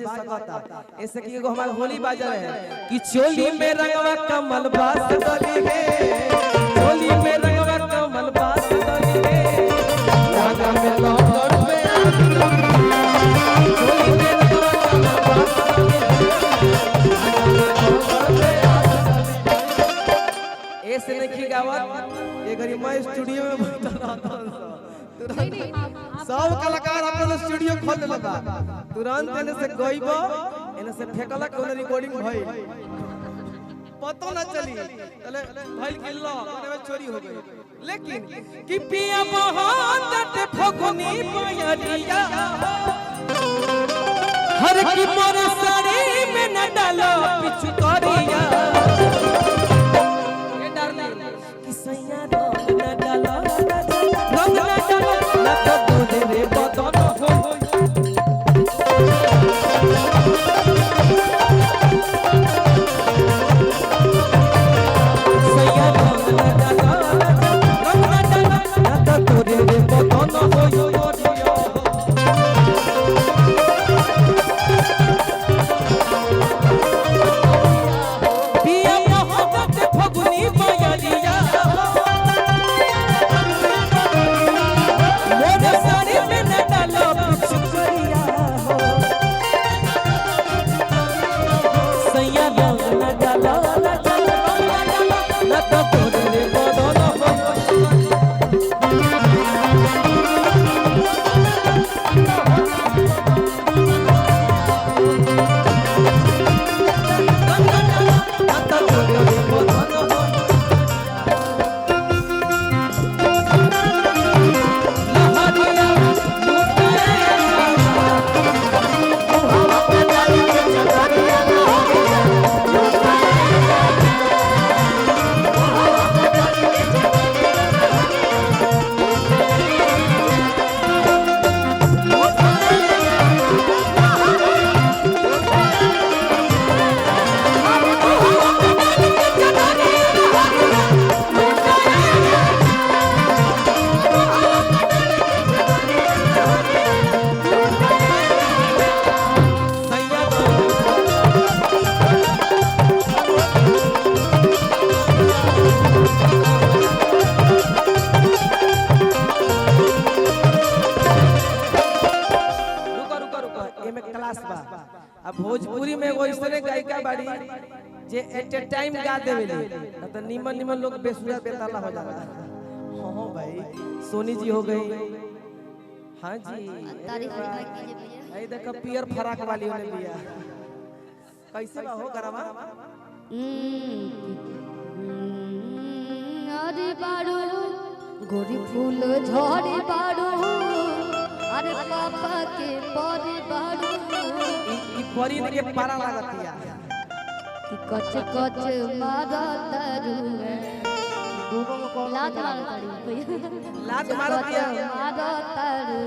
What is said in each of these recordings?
बाज सकता ऐसे कि एगो हमार होली बाजा है कि चोली में रंगवा कमल बास डली है, चोली में रंगवा कमल बास डली है, रागा में लौंगड़ में चोली में रंगवा कमल बास डली है, ऐसे नहीं गावत ये घड़ी मैं स्टूडियो में बैठा रहता हूं। सब कलाकार अपन स्टूडियो खोल देला बा, तुरंत एने से गइबो एने से फेकला कोनो रिकॉर्डिंग भइल पतो ना चली तले भइल किल्लो ओने में चोरी हो गई। लेकिन कि पिया बहुत फगुनी पयरिया हर की मोर साड़ी में न डालो पिछु करिया ये डरली कि सैया न डालो रंग न डालो ना तो दूध रे बदन हो सैया रंग न डालो ना तो दूध रे बदन हो पिया मोहब्बत फगुनी पयरिया मोर साड़ी में न डालो पिछु करिया हो सैया रंग न डालो ना तो दूध रे बदन हो अब भोजपुरी में वो इसने गायिका बाड़ी जे एट ए टाइम गा देवेली न तो निमन निमन लोग बेसुरा बेताला हो जाला। हां भाई सोनी जी हो गई, हां जी तारीफ कीजिए भैया। ए देखो पियर फराक वाली होने बिया कैसे बा हो गरवा अरे बाड़ू गोरी फूल झड़ी बाड़ू अरे पापा के परे बाड़ू ई परी के पारा लागतिया कि कच कच मारा तारू लात मारा तारू लात मारतिया मारा तारू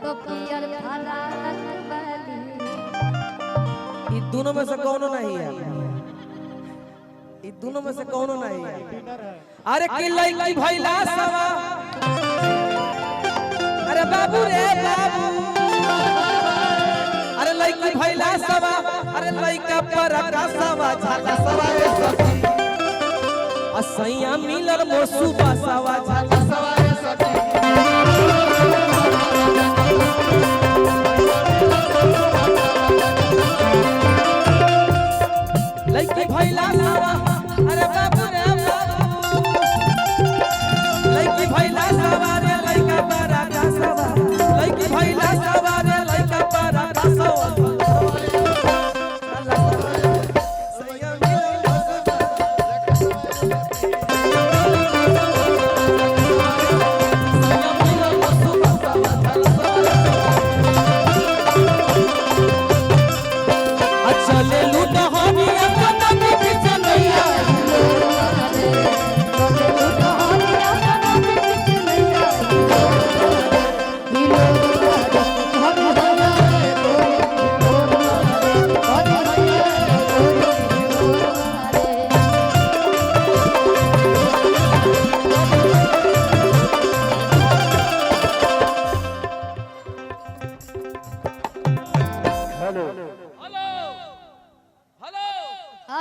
तो पियर फराक वाली ई दोनों में से कौनो नहीं है, ई दोनों में से कौनो नहीं है। अरे कि लइकी भइला सवा अरे बाबू रे बाबू अरे लइकी भइला सवा अरे लइका पर आकाशवा झाला सवा रे सखी असैया मिलर मोसू बसवा झाला सवा रे सखी लइकी भइला सवा अरे बाबू रे बाबू लइकी भइला सवा रे लइका पर आकाशवा लइकी भइला सवा रे लइका पर आकाशवा चले लूट हनी अपना के चल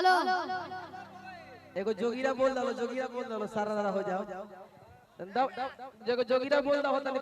हेलो एगो जोगीरा बोल दलो सारा हो जाओ जोगीरा बोल दो